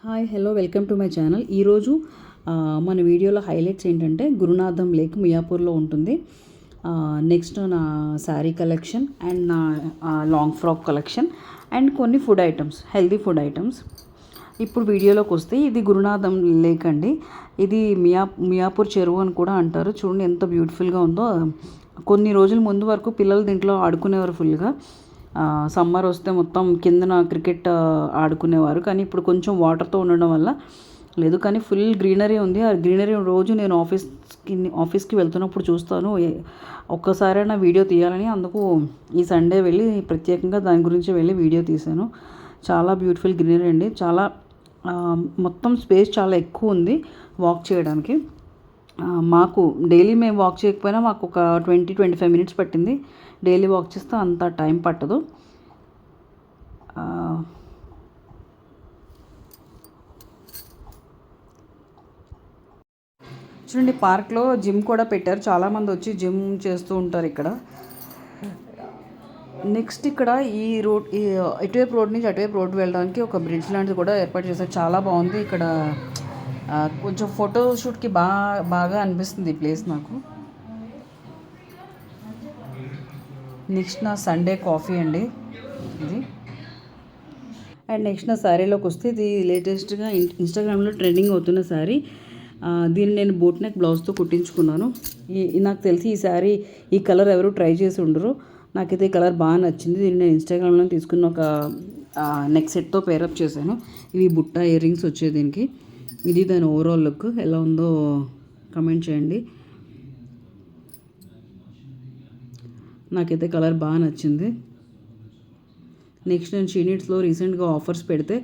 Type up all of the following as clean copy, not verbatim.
Hi hello welcome to my channel. ఈరోజు మన వీడియోలో హైలైట్స్ ఏంటంటే గురునాథం లేక్ మియాపూర్లో ఉంటుంది. నెక్స్ట్ నా శారీ కలెక్షన్ అండ్ నా లాంగ్ ఫ్రాక్ కలెక్షన్ అండ్ కొన్ని food items, healthy food items. ఇప్పుడు వీడియోలోకి వస్తే ఇది గురునాథం లేక్ అండి. ఇది మియాపూర్ చెరువు అని కూడా అంటారు. చూడండి ఎంత బ్యూటిఫుల్గా ఉందో. కొన్ని రోజుల ముందు వరకు పిల్లలు దీంట్లో ఆడుకునేవారు ఫుల్గా. సమ్మర్ వస్తే మొత్తం కిందన క్రికెట్ ఆడుకునేవారు. కానీ ఇప్పుడు కొంచెం వాటర్తో ఉండడం వల్ల లేదు, కానీ ఫుల్ గ్రీనరీ ఉంది. ఆ గ్రీనరీ రోజు నేను ఆఫీస్కి వెళ్తున్నప్పుడు చూస్తాను. ఒక్కసారైనా వీడియో తీయాలని అందుకు ఈ సండే వెళ్ళి ప్రత్యేకంగా దాని గురించి వెళ్ళి వీడియో తీశాను. చాలా బ్యూటిఫుల్ గ్రీనరీ అండి. చాలా మొత్తం స్పేస్ చాలా ఎక్కువ ఉంది వాక్ చేయడానికి. మాకు డైలీ మేము వాక్ చేయకపోయినా మాకు ఒక 20-25 మినిట్స్ పట్టింది. డైలీ వాక్ చేస్తే అంత టైం పట్టదు. చూడండి, పార్క్లో జిమ్ కూడా పెట్టారు. చాలామంది వచ్చి జిమ్ చేస్తూ ఉంటారు ఇక్కడ. నెక్స్ట్ ఇక్కడ ఈ ఇటువైపు రోడ్ నుంచి అటువైపు రోడ్డు వెళ్ళడానికి ఒక బ్రిడ్జ్ లాంటిది కూడా ఏర్పాటు చేశారు. చాలా బాగుంది ఇక్కడ. కొంచెం ఫోటోషూట్కి బాగా అనిపిస్తుంది ఈ ప్లేస్ నాకు. నెక్స్ట్ నా సండే కాఫీ అండి ఇది. అండ్ నెక్స్ట్ నా శారీలోకి వస్తే ఇది లేటెస్ట్గా ఇన్స్టాగ్రామ్లో ట్రెండింగ్ అవుతున్న శారీ. దీన్ని నేను బోట్ నెక్ బ్లౌజ్తో కుట్టించుకున్నాను. నాకు తెలిసి ఈ శారీ ఈ కలర్ ఎవరు ట్రై చేసి ఉండరు. నాకైతే ఈ కలర్ బాగా నచ్చింది. దీన్ని నేను ఇన్స్టాగ్రామ్లో తీసుకున్న ఒక నెక్ సెట్తో పేరప్ చేశాను. ఇవి బుట్ట ఇయర్ రింగ్స్ వచ్చాయి దీనికి. ఇది దాని ఓవరాల్ లుక్. ఎలా ఉందో కమెంట్ చేయండి. నాకైతే కలర్ బాగా నచ్చింది. నెక్స్ట్ నేను షీనిట్స్లో రీసెంట్గా ఆఫర్స్ పెడితే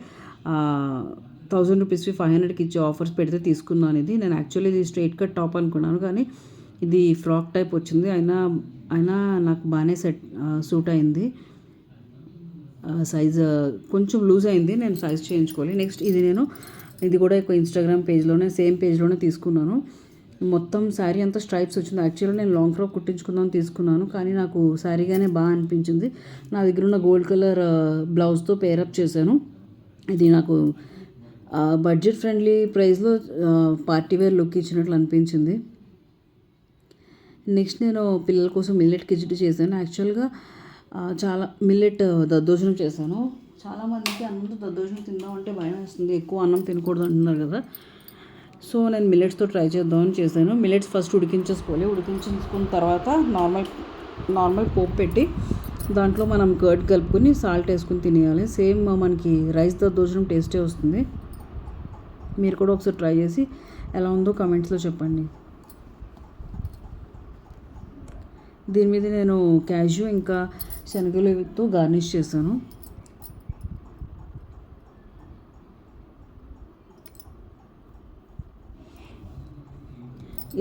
1000 రూపీస్వి 500కి ఇచ్చే ఆఫర్స్ పెడితే తీసుకున్నాను. ఇది నేను యాక్చువల్లీ ఇది స్ట్రైట్ కట్ టాప్ అనుకున్నాను, కానీ ఇది ఫ్రాక్ టైప్ వచ్చింది. అయినా నాకు బాగానే సూట్ అయింది. సైజ్ కొంచెం లూజ్ అయింది, నేను సైజ్ చేయించుకోవాలి. నెక్స్ట్ ఇది కూడా ఒక ఇన్స్టాగ్రామ్ సేమ్ పేజ్లోనే తీసుకున్నాను. మొత్తం శారీ అంతా స్ట్రైప్స్ వచ్చింది. యాక్చువల్లీ నేను లాంగ్ ఫ్రాక్ కుట్టించుకుందాం తీసుకున్నాను, కానీ నాకు శారీగానే బాగా అనిపించింది. నా దగ్గర ఉన్న గోల్డ్ కలర్ బ్లౌజ్తో పేరప్ చేశాను. ఇది నాకు బడ్జెట్ ఫ్రెండ్లీ ప్రైస్లో పార్టీ వేర్ లుక్ ఇచ్చినట్లు అనిపించింది. నెక్స్ట్ నేను పిల్లల కోసం మిల్లెట్ కిచిడి చేశాను. యాక్చువల్గా చాలా మిల్లెట్ దద్దోజనం చేశాను. చాలామందికి అన్నంతో దద్దోజనం తిందామంటే భయం వేస్తుంది, ఎక్కువ అన్నం తినకూడదు అంటున్నారు కదా. సో నేను మిల్లెట్స్తో ట్రై చేద్దామని చేశాను. మిల్లెట్స్ ఫస్ట్ ఉడికించుకున్న తర్వాత నార్మల్ పోపు పెట్టి దాంట్లో మనం కర్డ్ కలుపుకొని సాల్ట్ వేసుకుని తినేయాలి. సేమ్ మనకి రైస్ దద్దోజనం టేస్టే వస్తుంది. మీరు కూడా ఒకసారి ట్రై చేసి ఎలా ఉందో కమెంట్స్లో చెప్పండి. దీని మీద నేను క్యాష్యూ ఇంకా శనగలతో గార్నిష్ చేశాను.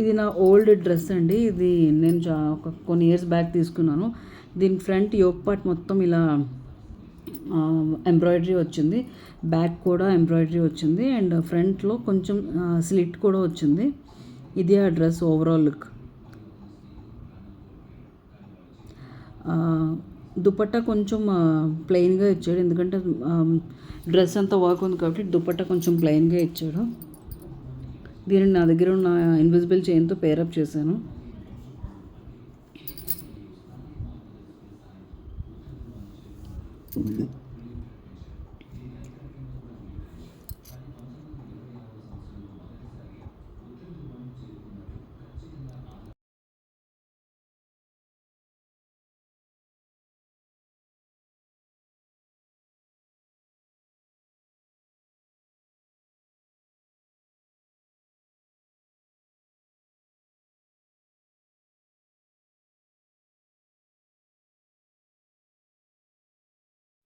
ఇది నా ఓల్డ్ డ్రెస్ అండి. ఇది నేను కొన్ని ఇయర్స్ బ్యాక్ తీసుకున్నాను. దీని ఫ్రంట్ యోక్ పార్ట్ మొత్తం ఇలా ఎంబ్రాయిడరీ వచ్చింది, బ్యాక్ కూడా ఎంబ్రాయిడరీ వచ్చింది, అండ్ ఫ్రంట్లో కొంచెం స్లిట్ కూడా వచ్చింది. ఇది ఆ డ్రెస్ ఓవరాల్ లుక్. దుపట్టా కొంచెం ప్లెయిన్గా ఇచ్చాడు, ఎందుకంటే డ్రెస్ అంతా వర్క్ ఉంది కాబట్టి దుపట్టా కొంచెం ప్లెయిన్గా ఇచ్చాడు. దీనిని నా దగ్గర ఉన్న ఇన్విజిబుల్ చైన్తో పేరప్ చేశాను.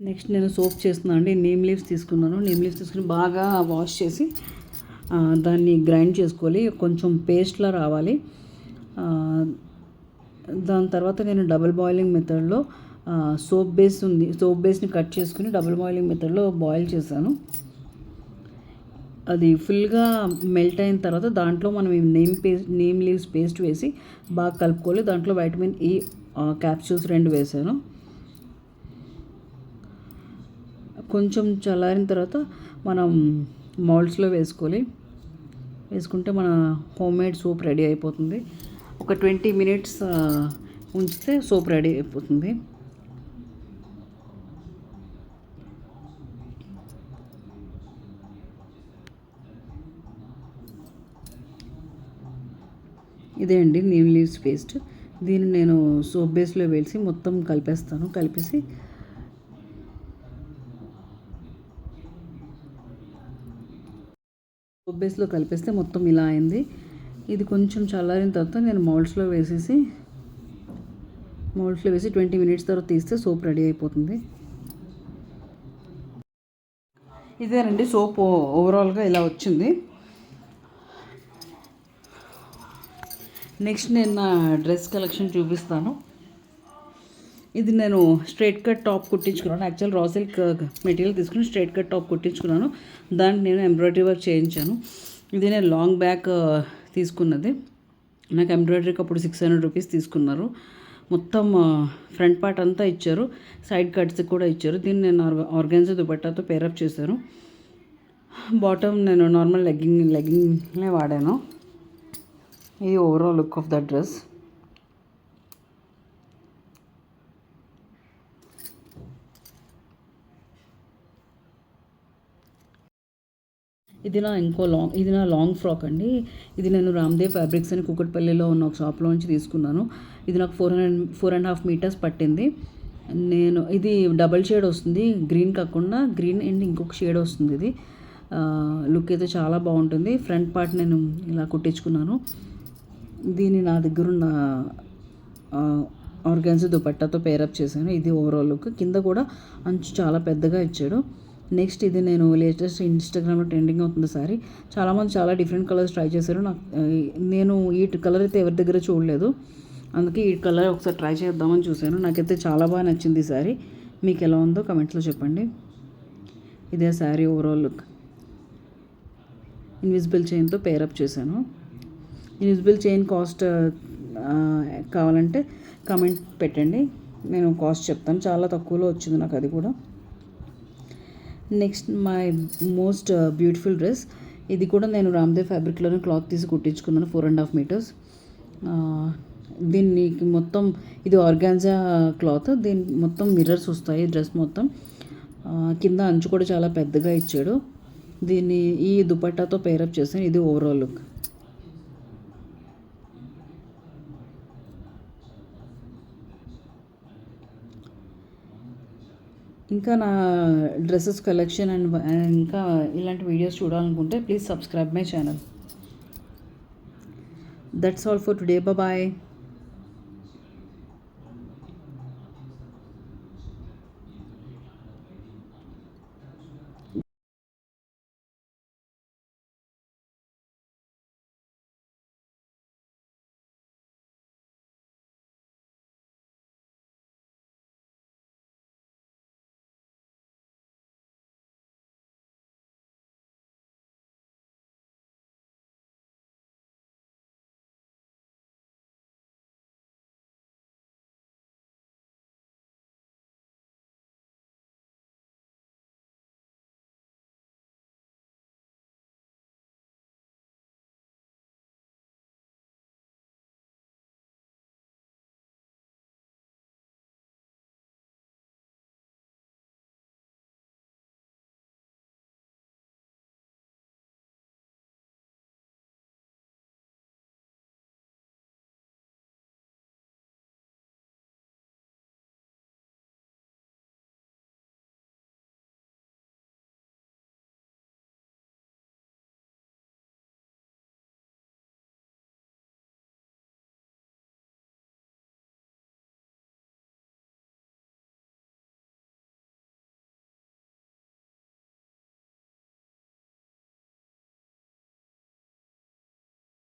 నెక్స్ట్ నేను సోప్ చేస్తున్నాను అండి. నీమ్ లీవ్స్ తీసుకుని బాగా వాష్ చేసి దాన్ని గ్రైండ్ చేసుకోవాలి. కొంచెం పేస్ట్లా రావాలి. దాని తర్వాత నేను డబుల్ బాయిలింగ్ మెథడ్లో సోప్ బేస్ని కట్ చేసుకుని డబుల్ బాయిలింగ్ మెథడ్లో బాయిల్ చేశాను. అది ఫుల్గా మెల్ట్ అయిన తర్వాత దాంట్లో మనం నీమ్ లీవ్స్ పేస్ట్ వేసి బాగా కలుపుకోవాలి. దాంట్లో వైటమిన్ ఈ క్యాప్సూల్స్ 2 వేసాను. కొంచెం చల్లారిన తర్వాత మనం మౌల్డ్స్లో వేసుకుంటే మన హోమ్ మేడ్ సోప్ రెడీ అయిపోతుంది. ఒక 20 మినిట్స్ ఉంచితే సోప్ రెడీ అయిపోతుంది. ఇదే అండి నీమ్ లీవ్స్ పేస్ట్. దీన్ని నేను సోప్ బేస్లో వేసి మొత్తం కలిపేసి సోప్ బేస్లో కలిపేస్తే మొత్తం ఇలా అయింది. ఇది కొంచెం చల్లారిన తర్వాత నేను మౌల్డ్స్లో వేసి 20 మినిట్స్ తర్వాత తీస్తే సోప్ రెడీ అయిపోతుంది. ఇదేనండి సోప్ ఓవరాల్గా ఇలా వచ్చింది. నెక్స్ట్ నేను నా డ్రెస్ కలెక్షన్ చూపిస్తాను. ఇది నేను స్ట్రైట్ కట్ టాప్ కుట్టించుకున్నాను. యాక్చువల్ రా సిల్క్ మెటీరియల్ తీసుకుని స్ట్రైట్ కట్ టాప్ కుట్టించుకున్నాను. దానికి నేను ఎంబ్రాయిడరీ వర్క్ చేయించాను. ఇది నేను లాంగ్ బ్యాక్ తీసుకున్నది. నాకు ఎంబ్రాయిడరీకి అప్పుడు 600 రూపీస్ తీసుకున్నారు. మొత్తం ఫ్రంట్ పార్ట్ అంతా ఇచ్చారు, సైడ్ కట్స్ కూడా ఇచ్చారు. దీన్ని నేను ఆర్గాన్జా దుపట్టాతో పేరప్ చేశాను. బాటమ్ నేను నార్మల్ లెగ్గింగ్నే వాడాను. ఇది overall look of the dress. ఇది నా లాంగ్ ఫ్రాక్ అండి. ఇది నేను రామ్దేవ్ ఫ్యాబ్రిక్స్ అని కూకట్పల్లిలో ఉన్న ఒక షాప్లో నుంచి తీసుకున్నాను. ఇది నాకు 4.5 మీటర్స్ పట్టింది. ఇది డబల్ షేడ్ వస్తుంది, గ్రీన్ కాకుండా గ్రీన్ అండ్ ఇంకొక షేడ్ వస్తుంది. ఇది లుక్ అయితే చాలా బాగుంటుంది. ఫ్రంట్ పార్ట్ నేను ఇలా కుట్టించుకున్నాను. దీన్ని నా దగ్గర ఉన్న ఆర్గాన్జా దుపట్టాతో పేరప్ చేశాను. ఇది ఓవరాల్ లుక్. కింద కూడా అంచు చాలా పెద్దగా ఇచ్చాడు. నెక్స్ట్ ఇది నేను లేటెస్ట్ ఇన్స్టాగ్రామ్లో ట్రెండింగ్ అవుతుంది సారీ. చాలామంది చాలా డిఫరెంట్ కలర్స్ ట్రై చేశారు. నేను ఈ కలర్ అయితే ఎవరి దగ్గర చూడలేదు, అందుకే ఈ కలర్ ఒకసారి ట్రై చేద్దామని చూశాను. నాకైతే చాలా బాగా నచ్చింది ఈ సారీ. మీకు ఎలా ఉందో కమెంట్స్లో చెప్పండి. ఇదే శారీ ఓవరాల్ లుక్. ఇన్విజిబుల్ చైన్తో పేరప్ చేశాను. ఇన్విజిబుల్ చైన్ కాస్ట్ కావాలంటే కమెంట్ పెట్టండి, నేను కాస్ట్ చెప్తాను. చాలా తక్కువలో వచ్చింది నాకు అది కూడా. Next my most beautiful dress. ఇది కూడా నేను రామ్దేవ్ ఫ్యాబ్రిక్లోనే క్లాత్ తీసి కుట్టించుకున్నాను. 4.5 మీటర్స్. దీన్ని మొత్తం ఇది ఆర్గాన్జా క్లాత్. దీని మొత్తం మిర్రర్స్ వస్తాయి డ్రెస్ మొత్తం. కింద అంచు కూడా చాలా పెద్దగా ఇచ్చాడు. దీన్ని ఈ దుపట్టాతో పేరప్ చేశాను. ఇది ఓవరాల్ లుక్. ఇంకా నా డ్రెస్సెస్ కలెక్షన్ అండ్ ఇంకా ఇలాంటి వీడియోస్ చూడాలనుకుంటే please subscribe my channel. That's all for today. Bye.